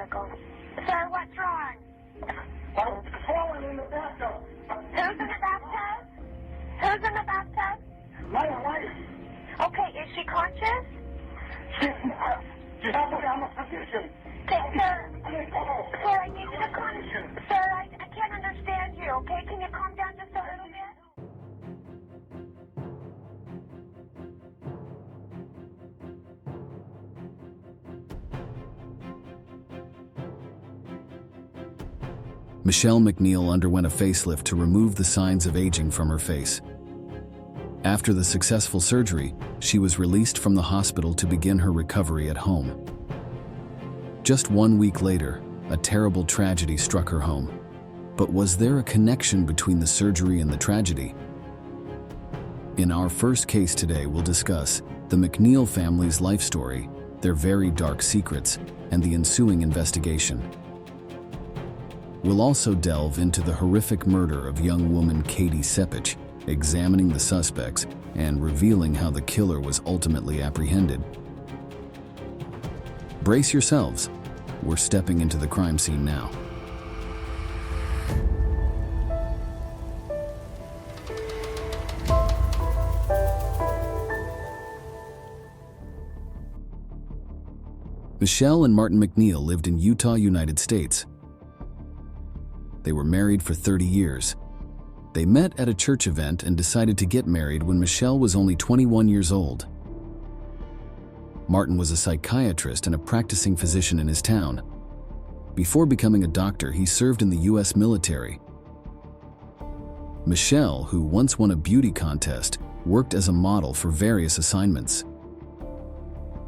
medical. Sir, what's wrong? I'm falling in the bathtub. Who's in the bathtub? Who's in the bathtub? My wife. Okay, is she conscious? She's I'm a physician. Okay, sir, I need you to calm. Sir, I can't understand you, okay? Can you calm down just a little bit? Michele McNeel underwent a facelift to remove the signs of aging from her face. After the successful surgery, she was released from the hospital to begin her recovery at home. Just 1 week later, a terrible tragedy struck her home. But was there a connection between the surgery and the tragedy? In our first case today, we'll discuss the McNeel family's life story, their very dark secrets, and the ensuing investigation. We'll also delve into the horrific murder of young woman Katie Sepich, examining the suspects and revealing how the killer was ultimately apprehended. Brace yourselves. We're stepping into the crime scene now. Michele and Martin McNeel lived in Utah, United States. They were married for 30 years. They met at a church event and decided to get married when Michele was only 21 years old. Martin was a psychiatrist and a practicing physician in his town. Before becoming a doctor, he served in the U.S. military. Michele, who once won a beauty contest, worked as a model for various assignments.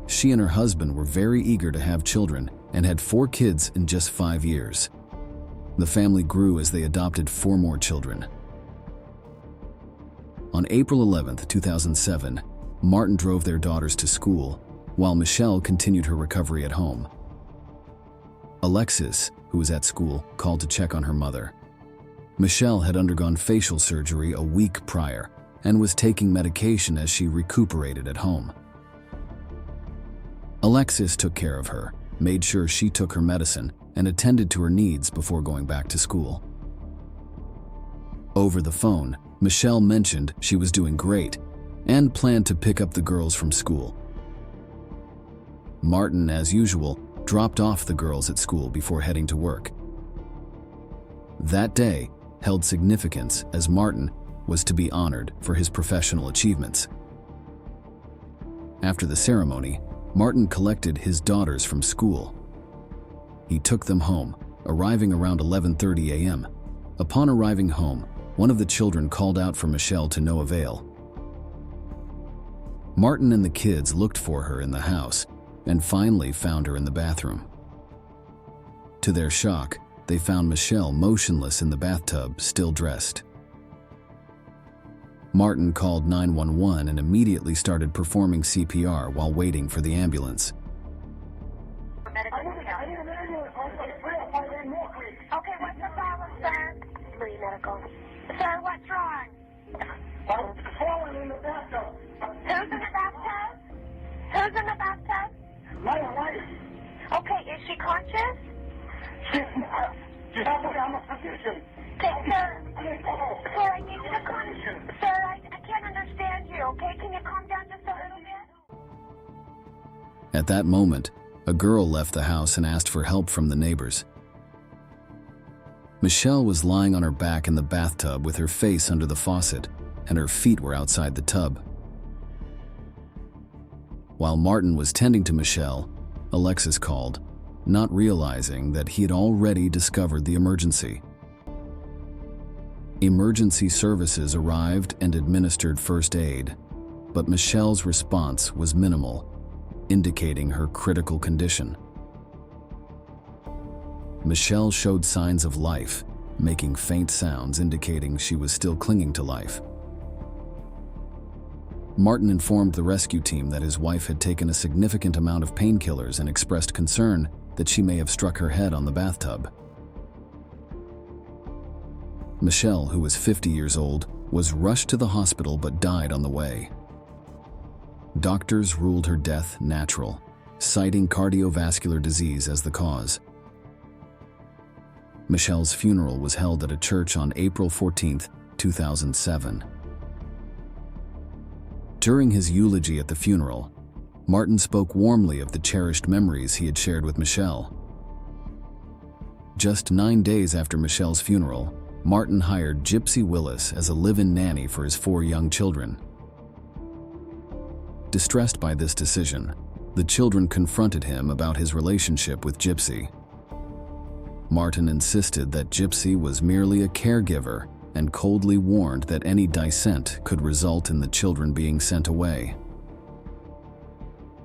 She and her husband were very eager to have children and had 4 kids in just 5 years. The family grew as they adopted 4 more children. On April 11, 2007, Martin drove their daughters to school, while Michele continued her recovery at home. Alexis, who was at school, called to check on her mother. Michele had undergone facial surgery a week prior and was taking medication as she recuperated at home. Alexis took care of her, made sure she took her medicine, and attended to her needs before going back to school. Over the phone, Michele mentioned she was doing great and planned to pick up the girls from school. Martin, as usual, dropped off the girls at school before heading to work. That day held significance as Martin was to be honored for his professional achievements. After the ceremony, Martin collected his daughters from school. He took them home, arriving around 11:30 a.m. Upon arriving home, one of the children called out for Michele to no avail. Martin and the kids looked for her in the house and finally found her in the bathroom. To their shock, they found Michele motionless in the bathtub, still dressed. Martin called 911 and immediately started performing CPR while waiting for the ambulance. Okay, what's the problem, sir? Medical. Sir, what's wrong? I'm falling in the bathtub. Who's in the bathtub? Who's in the bathtub? My wife. Okay, is she conscious? I'm a physician. Okay, sir, I need you to calm. Sir, I can't understand you, okay? Can you calm down just a little bit? At that moment, a girl left the house and asked for help from the neighbors. Michele was lying on her back in the bathtub with her face under the faucet, and her feet were outside the tub. While Martin was tending to Michele, Alexis called, not realizing that he had already discovered the emergency. Emergency services arrived and administered first aid, but Michele's response was minimal, indicating her critical condition. Michele showed signs of life, making faint sounds indicating she was still clinging to life. Martin informed the rescue team that his wife had taken a significant amount of painkillers and expressed concern that she may have struck her head on the bathtub. Michele, who was 50 years old, was rushed to the hospital but died on the way. Doctors ruled her death natural, citing cardiovascular disease as the cause. Michele's funeral was held at a church on April 14, 2007. During his eulogy at the funeral, Martin spoke warmly of the cherished memories he had shared with Michele. Just 9 days after Michele's funeral, Martin hired Gypsy Willis as a live-in nanny for his 4 young children. Distressed by this decision, the children confronted him about his relationship with Gypsy. Martin insisted that Gypsy was merely a caregiver and coldly warned that any dissent could result in the children being sent away.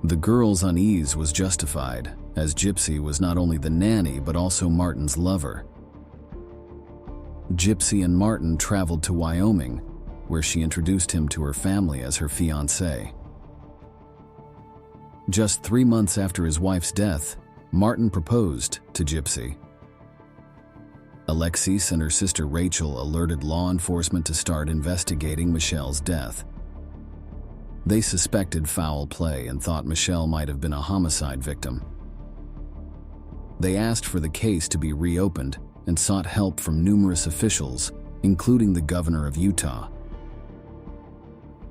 The girls' unease was justified, as Gypsy was not only the nanny but also Martin's lover. Gypsy and Martin traveled to Wyoming, where she introduced him to her family as her fiancé. Just 3 months after his wife's death, Martin proposed to Gypsy. Alexis and her sister Rachel alerted law enforcement to start investigating Michele's death. They suspected foul play and thought Michele might have been a homicide victim. They asked for the case to be reopened and sought help from numerous officials, including the governor of Utah.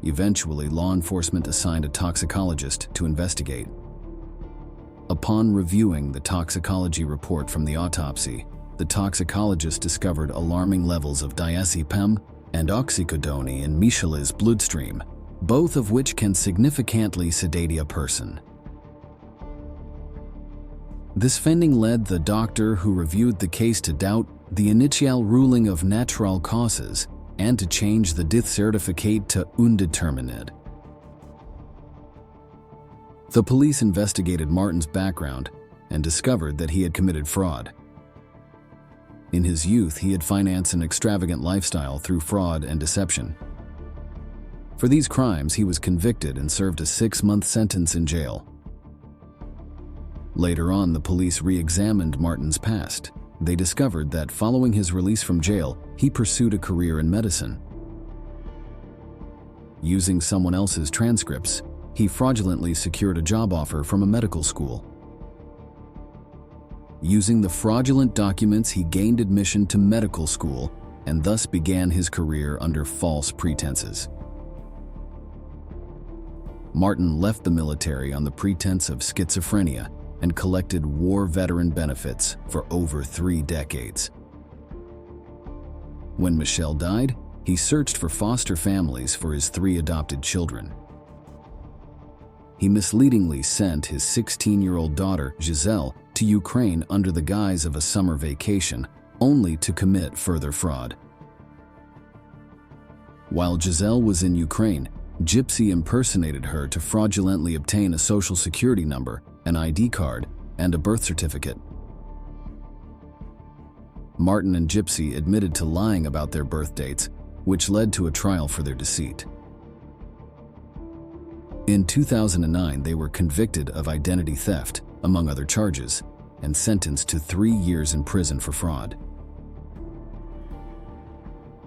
Eventually, law enforcement assigned a toxicologist to investigate. Upon reviewing the toxicology report from the autopsy, the toxicologist discovered alarming levels of diazepam and oxycodone in Michele's bloodstream, both of which can significantly sedate a person. This finding led the doctor who reviewed the case to doubt the initial ruling of natural causes and to change the death certificate to undetermined. The police investigated Martin's background and discovered that he had committed fraud. In his youth, he had financed an extravagant lifestyle through fraud and deception. For these crimes, he was convicted and served a 6-month sentence in jail. Later on, the police re-examined Martin's past. They discovered that following his release from jail, he pursued a career in medicine. Using someone else's transcripts, he fraudulently secured a job offer from a medical school. Using the fraudulent documents, he gained admission to medical school and thus began his career under false pretenses. Martin left the military on the pretense of schizophrenia and collected war veteran benefits for over 3 decades. When Michele died, he searched for foster families for his 3 adopted children. He misleadingly sent his 16-year-old daughter, Giselle, to Ukraine under the guise of a summer vacation, only to commit further fraud. While Giselle was in Ukraine, Gypsy impersonated her to fraudulently obtain a social security number, an ID card, and a birth certificate. Martin and Gypsy admitted to lying about their birth dates, which led to a trial for their deceit. In 2009, they were convicted of identity theft, among other charges, and sentenced to 3 years in prison for fraud.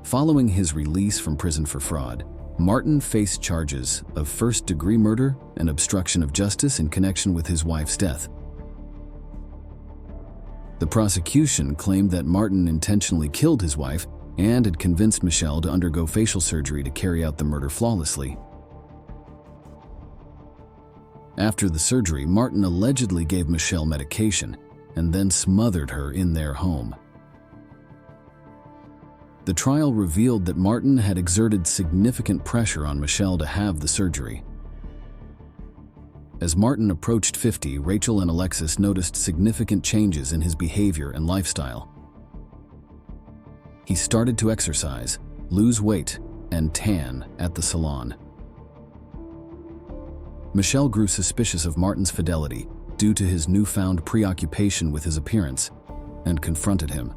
Following his release from prison for fraud, Martin faced charges of first-degree murder and obstruction of justice in connection with his wife's death. The prosecution claimed that Martin intentionally killed his wife and had convinced Michele to undergo facial surgery to carry out the murder flawlessly. After the surgery, Martin allegedly gave Michele medication and then smothered her in their home. The trial revealed that Martin had exerted significant pressure on Michele to have the surgery. As Martin approached 50, Rachel and Alexis noticed significant changes in his behavior and lifestyle. He started to exercise, lose weight, and tan at the salon. Michele grew suspicious of Martin's fidelity due to his newfound preoccupation with his appearance and confronted him.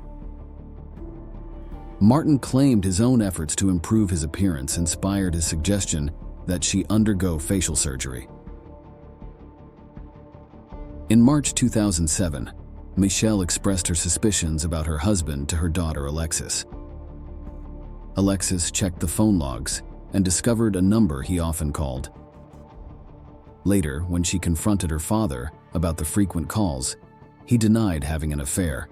Martin claimed his own efforts to improve his appearance inspired his suggestion that she undergo facial surgery. In March 2007, Michele expressed her suspicions about her husband to her daughter Alexis. Alexis checked the phone logs and discovered a number he often called. Later, when she confronted her father about the frequent calls, he denied having an affair.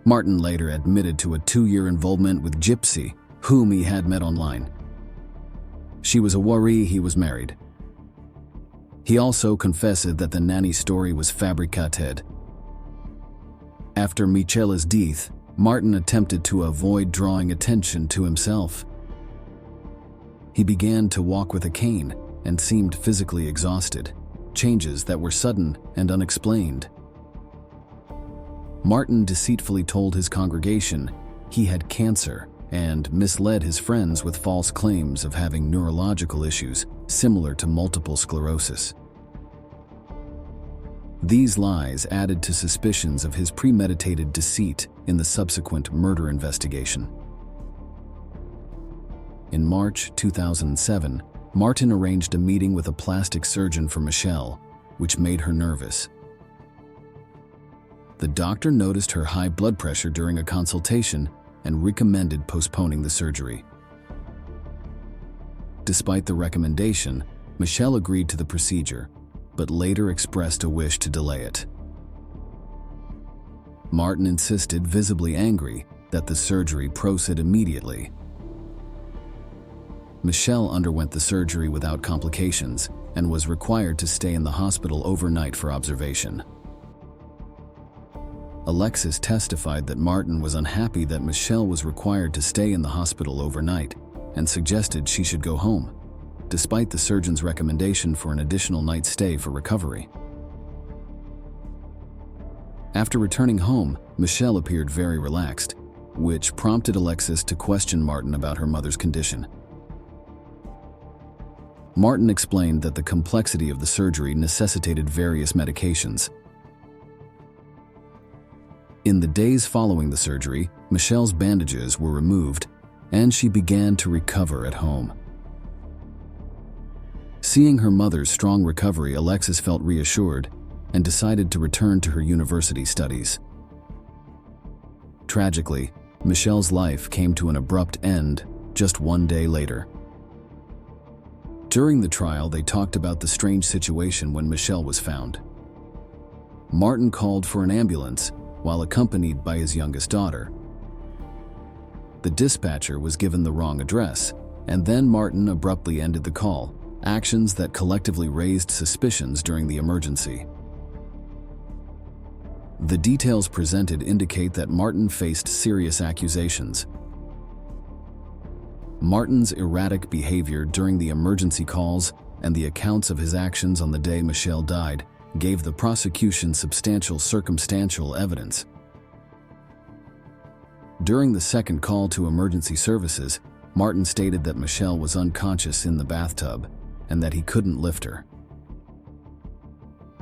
Martin later admitted to a 2-year involvement with Gypsy, whom he had met online. She was aware he was married. He also confessed that the nanny story was fabricated. After Michele's death, Martin attempted to avoid drawing attention to himself. He began to walk with a cane and seemed physically exhausted, changes that were sudden and unexplained. Martin deceitfully told his congregation he had cancer and misled his friends with false claims of having neurological issues similar to multiple sclerosis. These lies added to suspicions of his premeditated deceit in the subsequent murder investigation. In March 2007, Martin arranged a meeting with a plastic surgeon for Michele, which made her nervous. The doctor noticed her high blood pressure during a consultation and recommended postponing the surgery. Despite the recommendation, Michele agreed to the procedure, but later expressed a wish to delay it. Martin insisted, visibly angry, that the surgery proceed immediately. Michele underwent the surgery without complications and was required to stay in the hospital overnight for observation. Alexis testified that Martin was unhappy that Michele was required to stay in the hospital overnight and suggested she should go home, despite the surgeon's recommendation for an additional night's stay for recovery. After returning home, Michele appeared very relaxed, which prompted Alexis to question Martin about her mother's condition. Martin explained that the complexity of the surgery necessitated various medications. In the days following the surgery, Michele's bandages were removed, and she began to recover at home. Seeing her mother's strong recovery, Alexis felt reassured and decided to return to her university studies. Tragically, Michele's life came to an abrupt end just 1 day later. During the trial, they talked about the strange situation when Michele was found. Martin called for an ambulance while accompanied by his youngest daughter. The dispatcher was given the wrong address, and then Martin abruptly ended the call, actions that collectively raised suspicions during the emergency. The details presented indicate that Martin faced serious accusations. Martin's erratic behavior during the emergency calls and the accounts of his actions on the day Michele died gave the prosecution substantial circumstantial evidence. During the second call to emergency services, Martin stated that Michele was unconscious in the bathtub and that he couldn't lift her.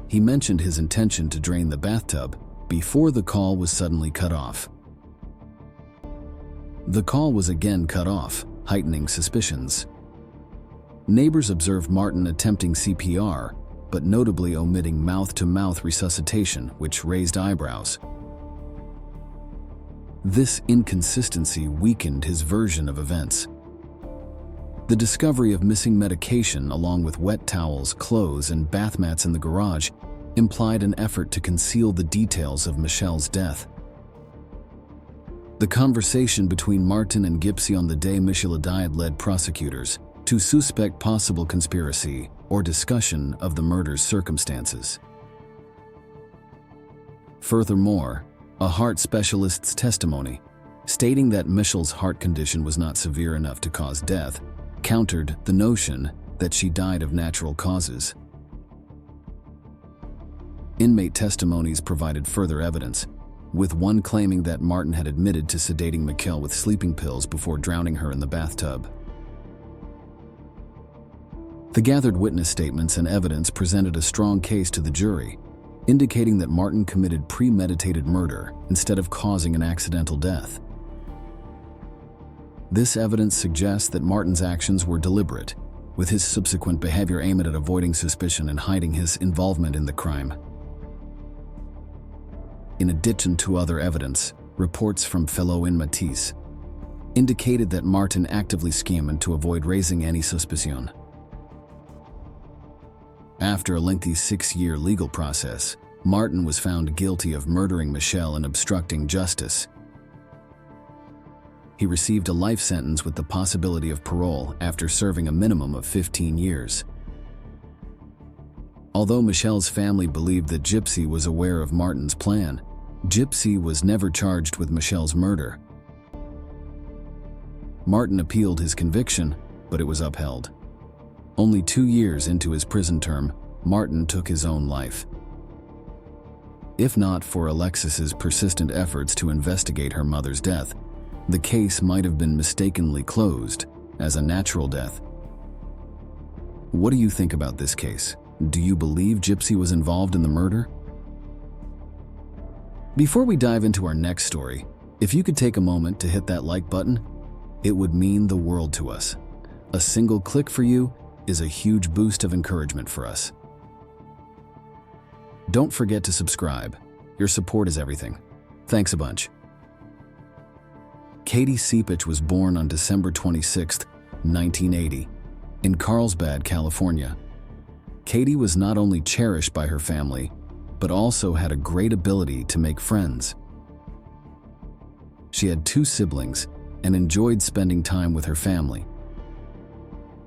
He mentioned his intention to drain the bathtub before the call was suddenly cut off. The call was again cut off, heightening suspicions. Neighbors observed Martin attempting CPR, but notably omitting mouth-to-mouth resuscitation, which raised eyebrows. This inconsistency weakened his version of events. The discovery of missing medication along with wet towels, clothes, and bath mats in the garage implied an effort to conceal the details of Michele's death. The conversation between Martin and Gypsy on the day Michele died led prosecutors to suspect possible conspiracy or discussion of the murder's circumstances. Furthermore, a heart specialist's testimony, stating that Michele's heart condition was not severe enough to cause death, countered the notion that she died of natural causes. Inmate testimonies provided further evidence, with one claiming that Martin had admitted to sedating Michele with sleeping pills before drowning her in the bathtub. The gathered witness statements and evidence presented a strong case to the jury, indicating that Martin committed premeditated murder instead of causing an accidental death. This evidence suggests that Martin's actions were deliberate, with his subsequent behavior aimed at avoiding suspicion and hiding his involvement in the crime. In addition to other evidence, reports from fellow inmates indicated that Martin actively schemed to avoid raising any suspicion. After a lengthy 6-year legal process, Martin was found guilty of murdering Michele and obstructing justice, He received a life sentence with the possibility of parole after serving a minimum of 15 years. Although Michele's family believed that Gypsy was aware of Martin's plan, Gypsy was never charged with Michele's murder. Martin appealed his conviction, but it was upheld. Only 2 years into his prison term, Martin took his own life. If not for Alexis's persistent efforts to investigate her mother's death, the case might have been mistakenly closed as a natural death. What do you think about this case? Do you believe Gypsy was involved in the murder? Before we dive into our next story, if you could take a moment to hit that like button, it would mean the world to us. A single click for you is a huge boost of encouragement for us. Don't forget to subscribe. Your support is everything. Thanks a bunch. Katie Sepich was born on December 26, 1980, in Carlsbad, California. Katie was not only cherished by her family, but also had a great ability to make friends. She had 2 siblings and enjoyed spending time with her family.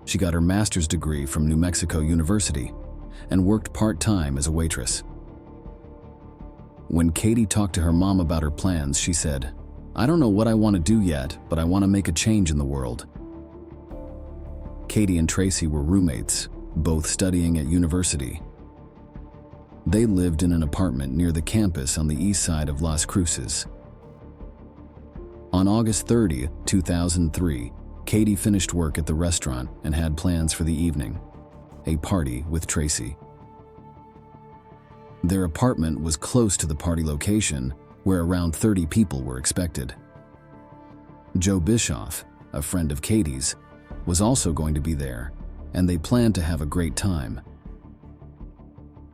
She got her master's degree from New Mexico University and worked part-time as a waitress. When Katie talked to her mom about her plans, she said, "I don't know what I want to do yet, but I want to make a change in the world." Katie and Tracy were roommates, both studying at university. They lived in an apartment near the campus on the east side of Las Cruces. On August 30, 2003, Katie finished work at the restaurant and had plans for the evening, a party with Tracy. Their apartment was close to the party location, where around 30 people were expected. Joe Bischoff, a friend of Katie's, was also going to be there, and they planned to have a great time.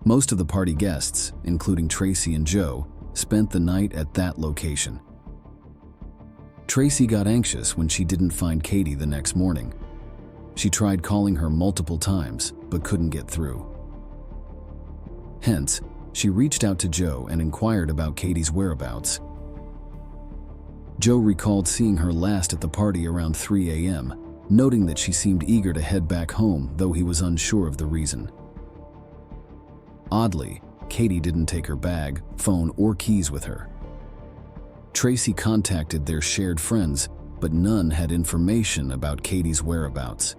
Most of the party guests, including Tracy and Joe, spent the night at that location. Tracy got anxious when she didn't find Katie the next morning. She tried calling her multiple times, but couldn't get through. Hence, she reached out to Joe and inquired about Katie's whereabouts. Joe recalled seeing her last at the party around 3 a.m., noting that she seemed eager to head back home, though he was unsure of the reason. Oddly, Katie didn't take her bag, phone, or keys with her. Tracy contacted their shared friends, but none had information about Katie's whereabouts.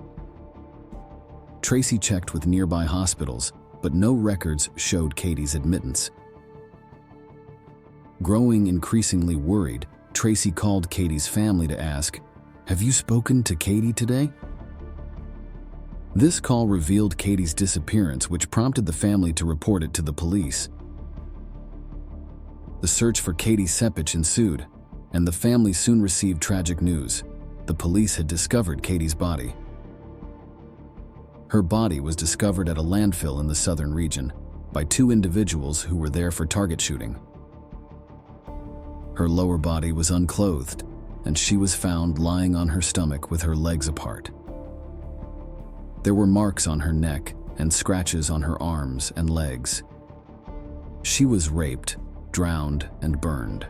Tracy checked with nearby hospitals, but no records showed Katie's admittance. Growing increasingly worried, Tracy called Katie's family to ask, "Have you spoken to Katie today?" This call revealed Katie's disappearance, which prompted the family to report it to the police. The search for Katie Sepich ensued, and the family soon received tragic news. The police had discovered Katie's body. Her body was discovered at a landfill in the southern region by 2 individuals who were there for target shooting. Her lower body was unclothed, and she was found lying on her stomach with her legs apart. There were marks on her neck and scratches on her arms and legs. She was raped, drowned, and burned.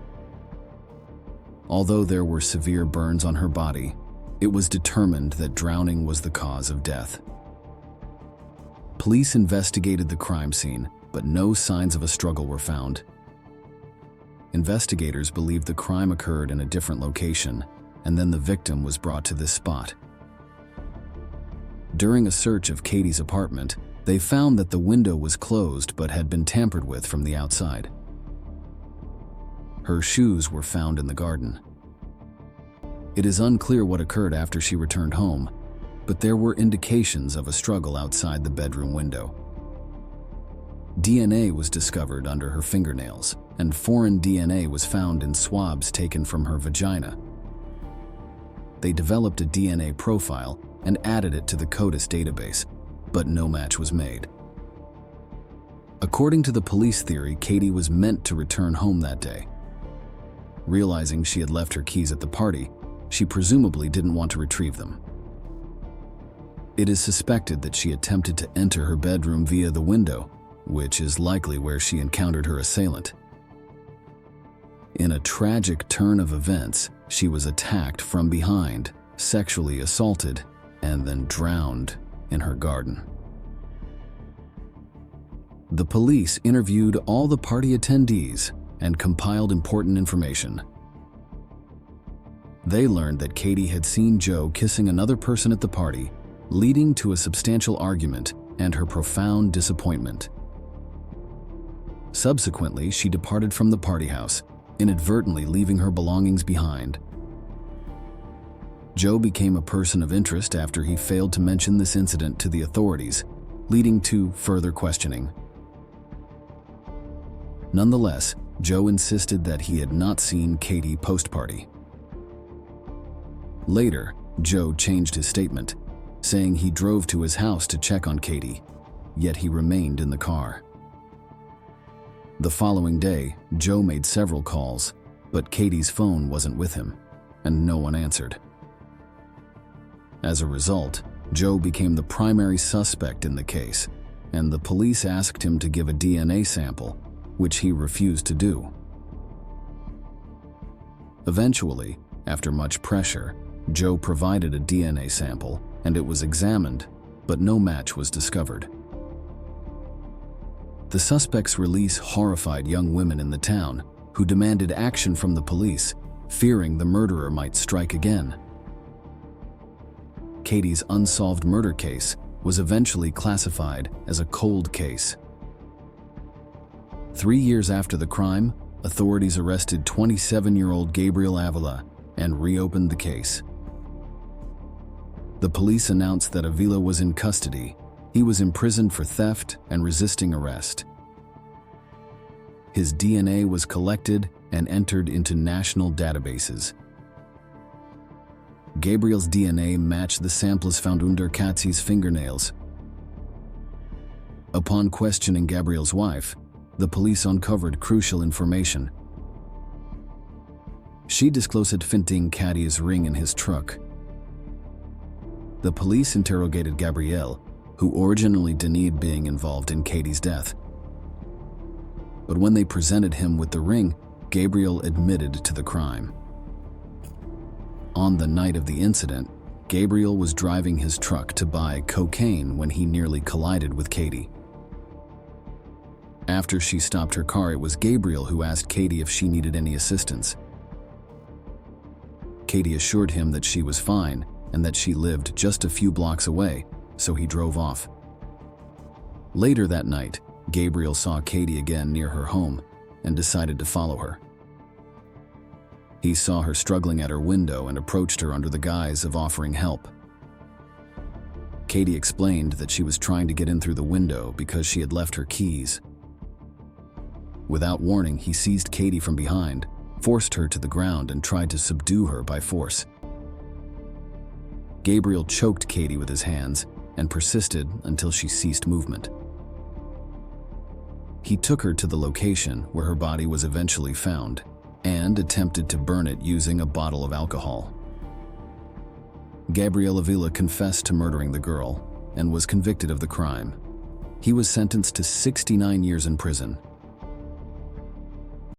Although there were severe burns on her body, it was determined that drowning was the cause of death. Police investigated the crime scene, but no signs of a struggle were found. Investigators believe the crime occurred in a different location, and then the victim was brought to this spot. During a search of Katie's apartment, they found that the window was closed but had been tampered with from the outside. Her shoes were found in the garden. It is unclear what occurred after she returned home, but there were indications of a struggle outside the bedroom window. DNA was discovered under her fingernails, and foreign DNA was found in swabs taken from her vagina. They developed a DNA profile and added it to the CODIS database, but no match was made. According to the police theory, Katie was meant to return home that day. Realizing she had left her keys at the party, she presumably didn't want to retrieve them. It is suspected that she attempted to enter her bedroom via the window, which is likely where she encountered her assailant. In a tragic turn of events, she was attacked from behind, sexually assaulted, and then drowned in her garden. The police interviewed all the party attendees and compiled important information. They learned that Katie had seen Joe kissing another person at the party, leading to a substantial argument and her profound disappointment. Subsequently, she departed from the party house, inadvertently leaving her belongings behind. Joe became a person of interest after he failed to mention this incident to the authorities, leading to further questioning. Nonetheless, Joe insisted that he had not seen Katie post-party. Later, Joe changed his statement, saying he drove to his house to check on Katie, yet he remained in the car. The following day, Joe made several calls, but Katie's phone wasn't with him, and no one answered. As a result, Joe became the primary suspect in the case, and the police asked him to give a DNA sample, which he refused to do. Eventually, after much pressure, Joe provided a DNA sample, and it was examined, but no match was discovered. The suspect's release horrified young women in the town, who demanded action from the police, fearing the murderer might strike again. Katie's unsolved murder case was eventually classified as a cold case. 3 years after the crime, authorities arrested 27-year-old Gabriel Avila and reopened the case. The police announced that Avila was in custody. He was imprisoned for theft and resisting arrest. His DNA was collected and entered into national databases. Gabriel's DNA matched the samples found under Katsy's fingernails. Upon questioning Gabriel's wife, the police uncovered crucial information. She disclosed finding Katsy's ring in his truck. The police interrogated Gabriel, who originally denied being involved in Katie's death. But when they presented him with the ring, Gabriel admitted to the crime. On the night of the incident, Gabriel was driving his truck to buy cocaine when he nearly collided with Katie. After she stopped her car, it was Gabriel who asked Katie if she needed any assistance. Katie assured him that she was fine and that she lived just a few blocks away, so he drove off. Later that night, Gabriel saw Katie again near her home and decided to follow her. He saw her struggling at her window and approached her under the guise of offering help. Katie explained that she was trying to get in through the window because she had left her keys. Without warning, he seized Katie from behind, forced her to the ground, and tried to subdue her by force. Gabriel choked Katie with his hands and persisted until she ceased movement. He took her to the location where her body was eventually found and attempted to burn it using a bottle of alcohol. Gabriel Avila confessed to murdering the girl and was convicted of the crime. He was sentenced to 69 years in prison